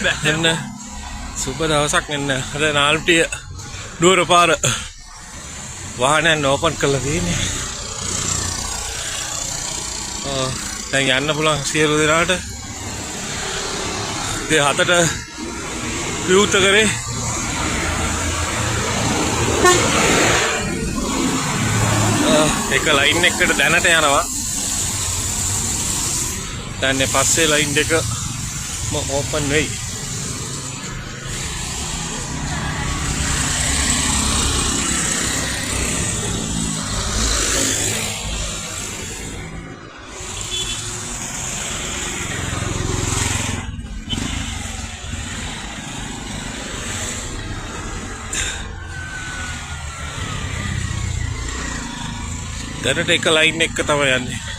එන්න සුබ දවසක් එන්න. අද නාල්පිටිය නුවර පාර වාහනයන් ඕපන් කරලා තියෙන්නේ. දැන් යන්න පුළුවන් සියලු දෙනාට. ඉතින් 7ට විවෘත කරේ. එක ලයින් එකකට දැනට යනවා. දැන් පස්සේ ලයින් දෙක ඕපන් වෙයි. දැනට එක ලයින් එක තමයි යන්නේ.